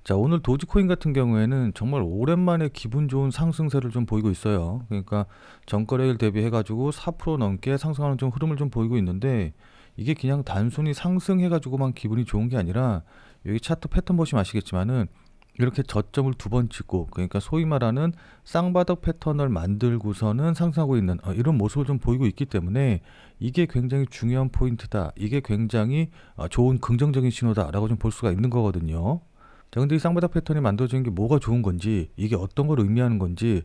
자, 오늘 도지코인 같은 경우에는 정말 오랜만에 기분 좋은 상승세를 좀 보이고 있어요. 그러니까 전거래일 대비해 가지고 4% 넘게 상승하는 좀 흐름을 좀 보이고 있는데, 이게 그냥 단순히 상승해 가지고만 기분이 좋은 게 아니라, 여기 차트 패턴 보시면 아시겠지만은 이렇게 저점을 두 번 찍고, 그러니까 소위 말하는 쌍바닥 패턴을 만들고서는 상승하고 있는 이런 모습을 좀 보이고 있기 때문에, 이게 굉장히 중요한 포인트다, 이게 굉장히 좋은 긍정적인 신호다라고 좀 볼 수가 있는 거거든요. 자, 근데 이 쌍바닥 패턴이 만들어지는 게 뭐가 좋은 건지, 이게 어떤 걸 의미하는 건지,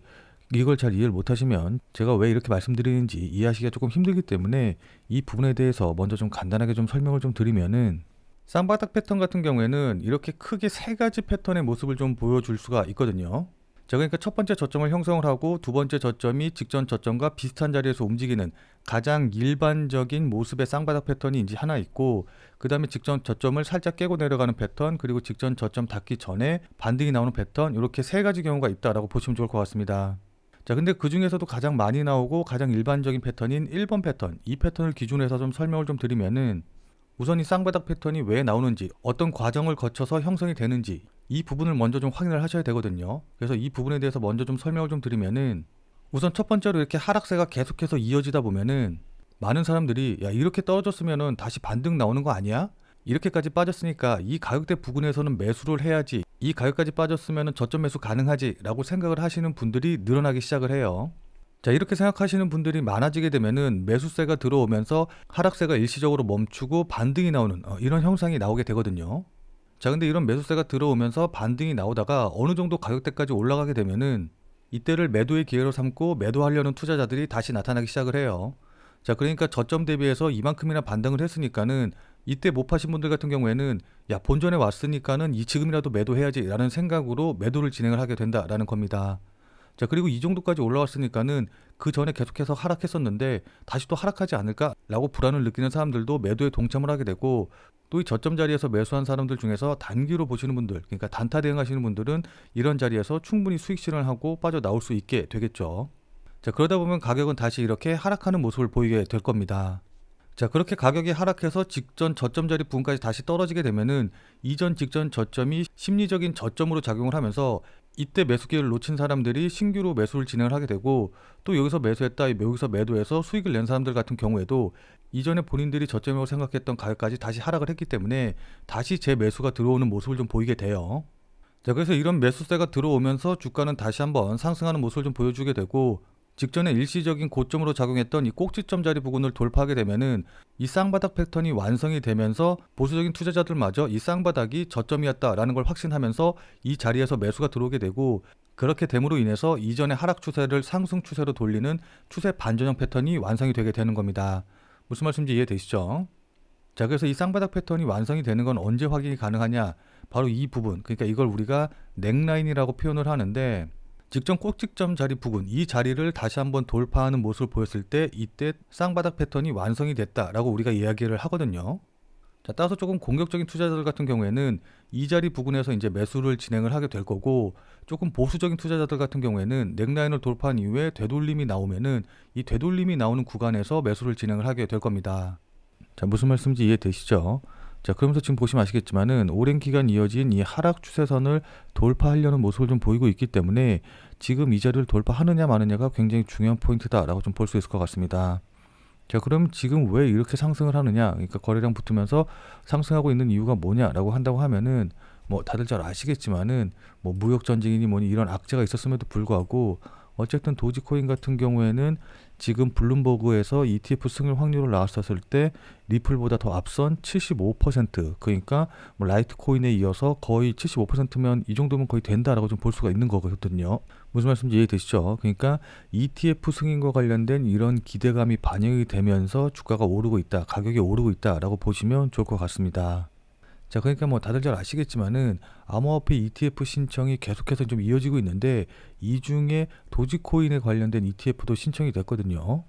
이걸 잘 이해를 못 하시면 제가 왜 이렇게 말씀드리는지 이해하시기가 조금 힘들기 때문에, 이 부분에 대해서 먼저 좀 간단하게 좀 설명을 좀 드리면은, 쌍바닥 패턴 같은 경우에는 이렇게 크게 세 가지 패턴의 모습을 좀 보여줄 수가 있거든요. 자, 그러니까 첫 번째 저점을 형성을 하고 두 번째 저점이 직전 저점과 비슷한 자리에서 움직이는 가장 일반적인 모습의 쌍바닥 패턴이 이제 하나 있고, 그 다음에 직전 저점을 살짝 깨고 내려가는 패턴, 그리고 직전 저점 닿기 전에 반등이 나오는 패턴, 이렇게 세 가지 경우가 있다라고 보시면 좋을 것 같습니다. 자, 근데 그 중에서도 가장 많이 나오고 가장 일반적인 패턴인 1번 패턴, 이 패턴을 기준으로 해서 좀 설명을 좀 드리면은, 우선 이 쌍바닥 패턴이 왜 나오는지, 어떤 과정을 거쳐서 형성이 되는지, 이 부분을 먼저 좀 확인을 하셔야 되거든요. 그래서 이 부분에 대해서 먼저 좀 설명을 좀 드리면은, 우선 첫 번째로 이렇게 하락세가 계속해서 이어지다 보면은 많은 사람들이, 야, 이렇게 떨어졌으면은 다시 반등 나오는 거 아니야? 이렇게까지 빠졌으니까 이 가격대 부근에서는 매수를 해야지, 이 가격까지 빠졌으면은 저점 매수 가능하지 라고 생각을 하시는 분들이 늘어나기 시작을 해요. 자, 이렇게 생각하시는 분들이 많아지게 되면은 매수세가 들어오면서 하락세가 일시적으로 멈추고 반등이 나오는 이런 형상이 나오게 되거든요. 자, 근데 이런 매수세가 들어오면서 반등이 나오다가 어느 정도 가격대까지 올라가게 되면은, 이때를 매도의 기회로 삼고 매도하려는 투자자들이 다시 나타나기 시작을 해요. 자, 그러니까 저점 대비해서 이만큼이나 반등을 했으니까는, 이때 못 파신 분들 같은 경우에는, 야, 본전에 왔으니까는 이 지금이라도 매도해야지 라는 생각으로 매도를 진행을 하게 된다라는 겁니다. 자, 그리고 이 정도까지 올라왔으니까는 그 전에 계속해서 하락했었는데 다시 또 하락하지 않을까라고 불안을 느끼는 사람들도 매도에 동참을 하게 되고, 또 이 저점 자리에서 매수한 사람들 중에서 단기로 보시는 분들, 그러니까 단타 대응하시는 분들은 이런 자리에서 충분히 수익 실현을 하고 빠져나올 수 있게 되겠죠. 자, 그러다 보면 가격은 다시 이렇게 하락하는 모습을 보이게 될 겁니다. 자, 그렇게 가격이 하락해서 직전 저점 자리 부분까지 다시 떨어지게 되면은, 이전 직전 저점이 심리적인 저점으로 작용을 하면서 이때 매수 기회를 놓친 사람들이 신규로 매수를 진행을 하게 되고, 또 여기서 매수했다, 여기서 매도해서 수익을 낸 사람들 같은 경우에도 이전에 본인들이 저점이라고 생각했던 가격까지 다시 하락을 했기 때문에 다시 재매수가 들어오는 모습을 좀 보이게 돼요. 자, 그래서 이런 매수세가 들어오면서 주가는 다시 한번 상승하는 모습을 좀 보여주게 되고, 직전에 일시적인 고점으로 작용했던 이 꼭지점 자리 부근을 돌파하게 되면은, 이 쌍바닥 패턴이 완성이 되면서 보수적인 투자자들마저 이 쌍바닥이 저점이었다라는 걸 확신하면서 이 자리에서 매수가 들어오게 되고, 그렇게 됨으로 인해서 이전의 하락 추세를 상승 추세로 돌리는 추세 반전형 패턴이 완성이 되게 되는 겁니다. 무슨 말씀인지 이해되시죠? 자, 그래서 이 쌍바닥 패턴이 완성이 되는 건 언제 확인이 가능하냐? 바로 이 부분, 그러니까 이걸 우리가 넥라인이라고 표현을 하는데, 직전 꼭지점 자리 부근, 이 자리를 다시 한번 돌파하는 모습을 보였을 때, 이때 쌍바닥 패턴이 완성이 됐다라고 우리가 이야기를 하거든요. 자, 따라서 조금 공격적인 투자자들 같은 경우에는 이 자리 부근에서 이제 매수를 진행을 하게 될 거고, 조금 보수적인 투자자들 같은 경우에는 넥라인을 돌파한 이후에 되돌림이 나오면은 이 되돌림이 나오는 구간에서 매수를 진행을 하게 될 겁니다. 자, 무슨 말씀인지 이해되시죠? 자, 그러면서 지금 보시면 아시겠지만은 오랜 기간 이어진 이 하락 추세선을 돌파하려는 모습을 좀 보이고 있기 때문에, 지금 이 자리를 돌파하느냐 마느냐가 굉장히 중요한 포인트다라고 좀 볼 수 있을 것 같습니다. 자, 그럼 지금 왜 이렇게 상승을 하느냐? 그러니까 거래량 붙으면서 상승하고 있는 이유가 뭐냐라고 한다고 하면은, 뭐 다들 잘 아시겠지만은 뭐 무역 전쟁이니 뭐니 이런 악재가 있었음에도 불구하고, 어쨌든 도지코인 같은 경우에는 지금 블룸버그에서 ETF 승인 확률을 나왔었을 때 리플보다 더 앞선 75%, 그러니까 뭐 라이트코인에 이어서 거의 75%면 이 정도면 거의 된다라고 좀 볼 수가 있는 거거든요. 무슨 말씀인지 이해되시죠? 그러니까 ETF 승인과 관련된 이런 기대감이 반영이 되면서 주가가 오르고 있다, 가격이 오르고 있다라고 보시면 좋을 것 같습니다. 자, 그러니까 뭐 다들 잘 아시겠지만은 암호화폐 ETF 신청이 계속해서 좀 이어지고 있는데, 이 중에 도지코인에 관련된 ETF도 신청이 됐거든요.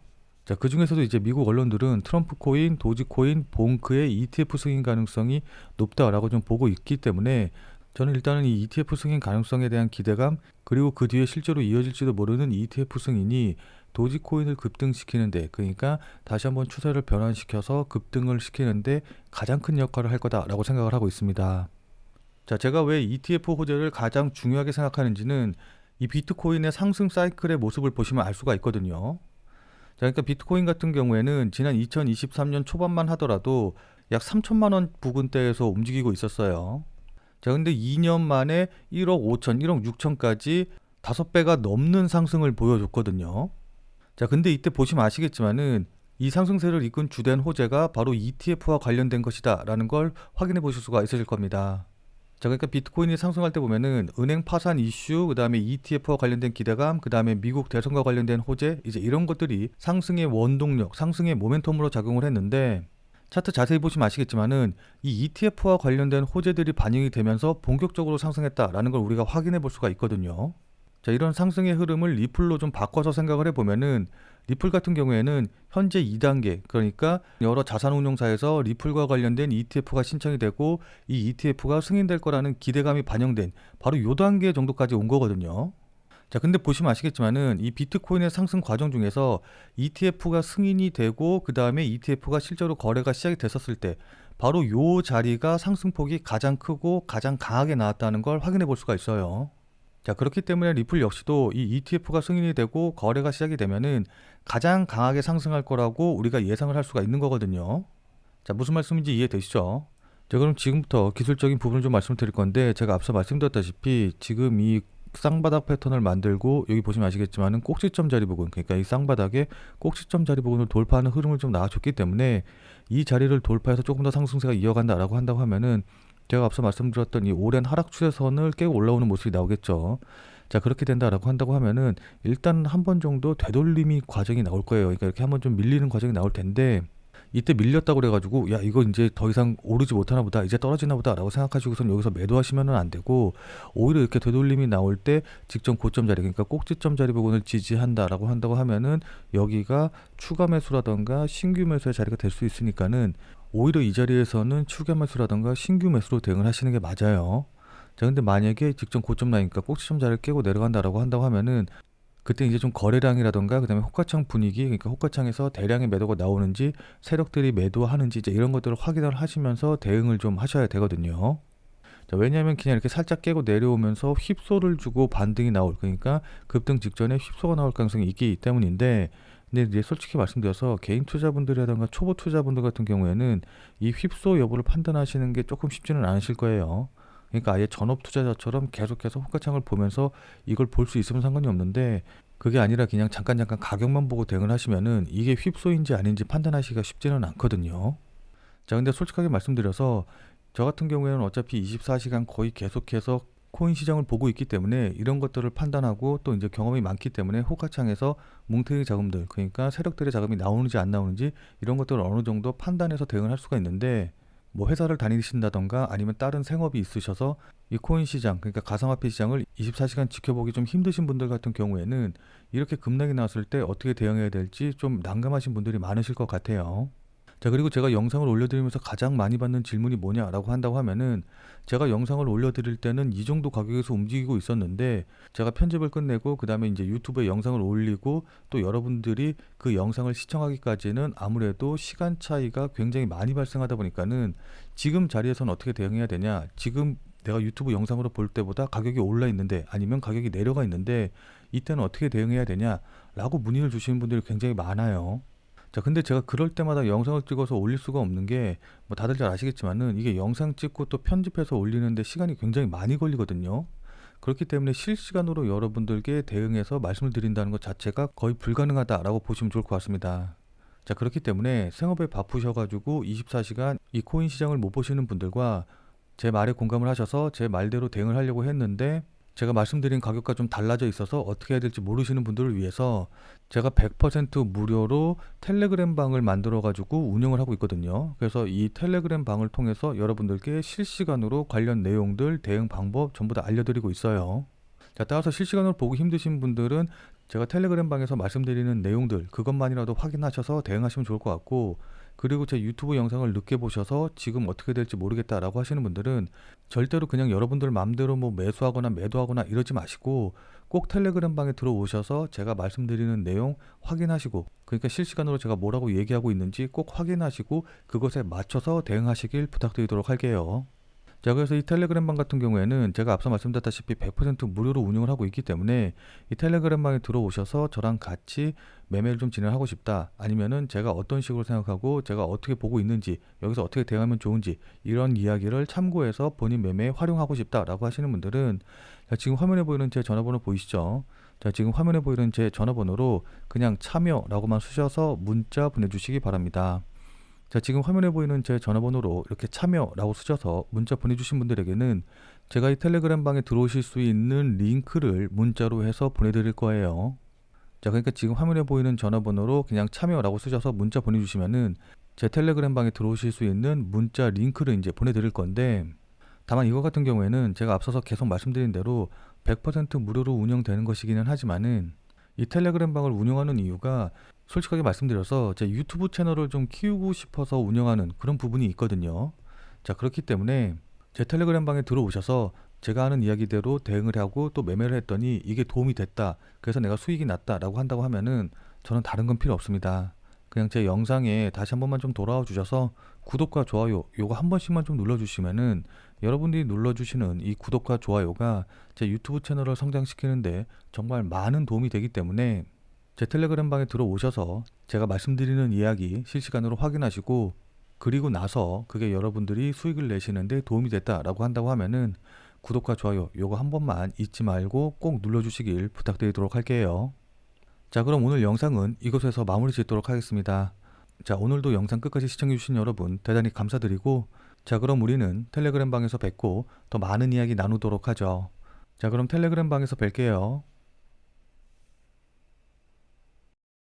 자, 그 중에서도 이제 미국 언론들은 트럼프 코인, 도지코인, 봉크의 ETF 승인 가능성이 높다라고 좀 보고 있기 때문에, 저는 일단은 이 ETF 승인 가능성에 대한 기대감, 그리고 그 뒤에 실제로 이어질지도 모르는 ETF 승인이 도지코인을 급등시키는데, 그러니까 다시 한번 추세를 변환시켜서 급등을 시키는데 가장 큰 역할을 할 거다라고 생각을 하고 있습니다. 자, 제가 왜 ETF 호재를 가장 중요하게 생각하는지는 이 비트코인의 상승 사이클의 모습을 보시면 알 수가 있거든요. 자, 그러니까 비트코인 같은 경우에는 지난 2023년 초반만 하더라도 약 3천만 원 부근대에서 움직이고 있었어요. 자, 근데 2년 만에 1억 5천, 1억 6천까지 5배가 넘는 상승을 보여줬거든요. 자, 근데 이때 보시면 아시겠지만은 이 상승세를 이끈 주된 호재가 바로 ETF와 관련된 것이다 라는 걸 확인해 보실 수가 있으실 겁니다. 자, 그러니까 비트코인이 상승할 때 보면은 은행 파산 이슈, 그 다음에 ETF와 관련된 기대감, 그 다음에 미국 대선과 관련된 호재, 이제 이런 것들이 상승의 원동력, 상승의 모멘텀으로 작용을 했는데, 차트 자세히 보시면 아시겠지만은 이 ETF와 관련된 호재들이 반영이 되면서 본격적으로 상승했다라는 걸 우리가 확인해 볼 수가 있거든요. 자, 이런 상승의 흐름을 리플로 좀 바꿔서 생각을 해보면은 리플 같은 경우에는 현재 2단계, 그러니까 여러 자산운용사에서 리플과 관련된 ETF가 신청이 되고 이 ETF가 승인될 거라는 기대감이 반영된 바로 요 단계 정도까지 온 거거든요. 자, 근데 보시면 아시겠지만은 이 비트코인의 상승 과정 중에서 ETF가 승인이 되고 그 다음에 ETF가 실제로 거래가 시작이 됐었을 때 바로 요 자리가 상승폭이 가장 크고 가장 강하게 나왔다는 걸 확인해 볼 수가 있어요. 자, 그렇기 때문에 리플 역시도 이 ETF가 승인이 되고 거래가 시작이 되면은 가장 강하게 상승할 거라고 우리가 예상을 할 수가 있는 거거든요. 자, 무슨 말씀인지 이해되시죠? 자, 그럼 지금부터 기술적인 부분을 좀 말씀드릴 건데, 제가 앞서 말씀드렸다시피 지금 이 쌍바닥 패턴을 만들고 여기 보시면 아시겠지만은 꼭지점 자리 부분, 그러니까 이 쌍바닥의 꼭지점 자리 부분을 돌파하는 흐름을 좀 나와줬기 때문에 이 자리를 돌파해서 조금 더 상승세가 이어간다라고 한다고 하면은 제가 앞서 말씀드렸던 이 오랜 하락 추세선을 깨고 올라오는 모습이 나오겠죠. 자, 그렇게 된다라고 한다고 하면은 일단 한 번 정도 되돌림이 과정이 나올 거예요. 그러니까 이렇게 한번 좀 밀리는 과정이 나올 텐데, 이때 밀렸다고 그래가지고 야, 이거 이제 더 이상 오르지 못하나 보다, 이제 떨어지나 보다라고 생각하시고선 여기서 매도하시면은 안 되고, 오히려 이렇게 되돌림이 나올 때 직전 고점 자리, 그러니까 꼭지점 자리 부분을 지지한다라고 한다고 하면은 여기가 추가 매수라던가 신규 매수의 자리가 될 수 있으니까는 오히려 이 자리에서는 추가 매수라던가 신규 매수로 대응을 하시는 게 맞아요. 자, 근데 만약에 직전 고점 라인과 꼭지점 자리를 깨고 내려간다라고 한다고 하면은 그때 이제 좀 거래량이라던가 그다음에 호가창 분위기, 그러니까 호가창에서 대량의 매도가 나오는지 세력들이 매도하는지 이제 이런 것들을 확인을 하시면서 대응을 좀 하셔야 되거든요. 자, 왜냐하면 그냥 이렇게 살짝 깨고 내려오면서 휩소를 주고 반등이 나올, 그러니까 급등 직전에 휩소가 나올 가능성이 있기 때문인데, 근데 이제 솔직히 말씀드려서 개인 투자분들이라던가 초보 투자분들 같은 경우에는 이 휩소 여부를 판단하시는 게 조금 쉽지는 않으실 거예요. 그러니까 아예 전업 투자자처럼 계속해서 호가창을 보면서 이걸 볼 수 있으면 상관이 없는데, 그게 아니라 그냥 잠깐 가격만 보고 대응을 하시면은 이게 휩소인지 아닌지 판단하시기가 쉽지는 않거든요. 자, 근데 솔직하게 말씀드려서 저 같은 경우에는 어차피 24시간 거의 계속해서 코인 시장을 보고 있기 때문에 이런 것들을 판단하고 또 이제 경험이 많기 때문에 호가창에서 뭉탱이 자금들, 그러니까 세력들의 자금이 나오는지 안 나오는지 이런 것들을 어느 정도 판단해서 대응을 할 수가 있는데, 뭐 회사를 다니신다던가 아니면 다른 생업이 있으셔서 이 코인 시장, 그러니까 가상화폐 시장을 24시간 지켜보기 좀 힘드신 분들 같은 경우에는 이렇게 급락이 나왔을 때 어떻게 대응해야 될지 좀 난감하신 분들이 많으실 것 같아요. 자, 그리고 제가 영상을 올려드리면서 가장 많이 받는 질문이 뭐냐라고 한다고 하면은, 제가 영상을 올려드릴 때는 이 정도 가격에서 움직이고 있었는데 제가 편집을 끝내고 그 다음에 이제 유튜브에 영상을 올리고 또 여러분들이 그 영상을 시청하기까지는 아무래도 시간 차이가 굉장히 많이 발생하다 보니까는 지금 자리에서는 어떻게 대응해야 되냐, 지금 내가 유튜브 영상으로 볼 때보다 가격이 올라 있는데 아니면 가격이 내려가 있는데 이때는 어떻게 대응해야 되냐라고 문의를 주시는 분들이 굉장히 많아요. 자, 근데 제가 그럴 때마다 영상을 찍어서 올릴 수가 없는 게, 뭐 다들 잘 아시겠지만은 이게 영상 찍고 또 편집해서 올리는데 시간이 굉장히 많이 걸리거든요. 그렇기 때문에 실시간으로 여러분들께 대응해서 말씀을 드린다는 것 자체가 거의 불가능하다라고 보시면 좋을 것 같습니다. 자, 그렇기 때문에 생업에 바쁘셔가지고 24시간 이 코인 시장을 못 보시는 분들과 제 말에 공감을 하셔서 제 말대로 대응을 하려고 했는데 제가 말씀드린 가격과 좀 달라져 있어서 어떻게 해야 될지 모르시는 분들을 위해서 제가 100% 무료로 텔레그램 방을 만들어 가지고 운영을 하고 있거든요. 그래서 이 텔레그램 방을 통해서 여러분들께 실시간으로 관련 내용들, 대응 방법 전부 다 알려드리고 있어요. 자, 따라서 실시간으로 보기 힘드신 분들은 제가 텔레그램 방에서 말씀드리는 내용들 그것만이라도 확인하셔서 대응하시면 좋을 것 같고, 그리고 제 유튜브 영상을 늦게 보셔서 지금 어떻게 될지 모르겠다라고 하시는 분들은 절대로 그냥 여러분들 마음대로 뭐 매수하거나 매도하거나 이러지 마시고 꼭 텔레그램 방에 들어오셔서 제가 말씀드리는 내용 확인하시고, 그러니까 실시간으로 제가 뭐라고 얘기하고 있는지 꼭 확인하시고 그것에 맞춰서 대응하시길 부탁드리도록 할게요. 자, 그래서 이 텔레그램 방 같은 경우에는 제가 앞서 말씀드렸다시피 100% 무료로 운영을 하고 있기 때문에 이 텔레그램 방에 들어오셔서 저랑 같이 매매를 좀 진행하고 싶다. 아니면은 제가 어떤 식으로 생각하고 제가 어떻게 보고 있는지, 여기서 어떻게 대응하면 좋은지 이런 이야기를 참고해서 본인 매매에 활용하고 싶다라고 하시는 분들은, 자, 지금 화면에 보이는 제 전화번호 보이시죠? 자, 지금 화면에 보이는 제 전화번호로 그냥 참여라고만 쓰셔서 문자 보내주시기 바랍니다. 자, 지금 화면에 보이는 제 전화번호로 이렇게 참여라고 쓰셔서 문자 보내주신 분들에게는 제가 이 텔레그램 방에 들어오실 수 있는 링크를 문자로 해서 보내드릴 거예요. 자, 그러니까 지금 화면에 보이는 전화번호로 그냥 참여라고 쓰셔서 문자 보내주시면은 제 텔레그램 방에 들어오실 수 있는 문자 링크를 이제 보내드릴 건데, 다만 이거 같은 경우에는 제가 앞서서 계속 말씀드린 대로 100% 무료로 운영되는 것이기는 하지만은, 이 텔레그램 방을 운영하는 이유가 솔직하게 말씀드려서 제 유튜브 채널을 좀 키우고 싶어서 운영하는 그런 부분이 있거든요. 자, 그렇기 때문에 제 텔레그램 방에 들어오셔서 제가 하는 이야기대로 대응을 하고 또 매매를 했더니 이게 도움이 됐다, 그래서 내가 수익이 났다라고 한다고 하면은 저는 다른 건 필요 없습니다. 그냥 제 영상에 다시 한 번만 좀 돌아와 주셔서 구독과 좋아요 요거 한 번씩만 좀 눌러주시면은, 여러분들이 눌러주시는 이 구독과 좋아요가 제 유튜브 채널을 성장시키는데 정말 많은 도움이 되기 때문에 제 텔레그램 방에 들어오셔서 제가 말씀드리는 이야기 실시간으로 확인하시고, 그리고 나서 그게 여러분들이 수익을 내시는데 도움이 됐다라고 한다고 하면은 구독과 좋아요 요거 한 번만 잊지 말고 꼭 눌러주시길 부탁드리도록 할게요. 자, 그럼 오늘 영상은 이것에서 마무리 짓도록 하겠습니다. 자, 오늘도 영상 끝까지 시청해주신 여러분 대단히 감사드리고, 자, 그럼 우리는 텔레그램 방에서 뵙고 더 많은 이야기 나누도록 하죠. 자, 그럼 텔레그램 방에서 뵐게요.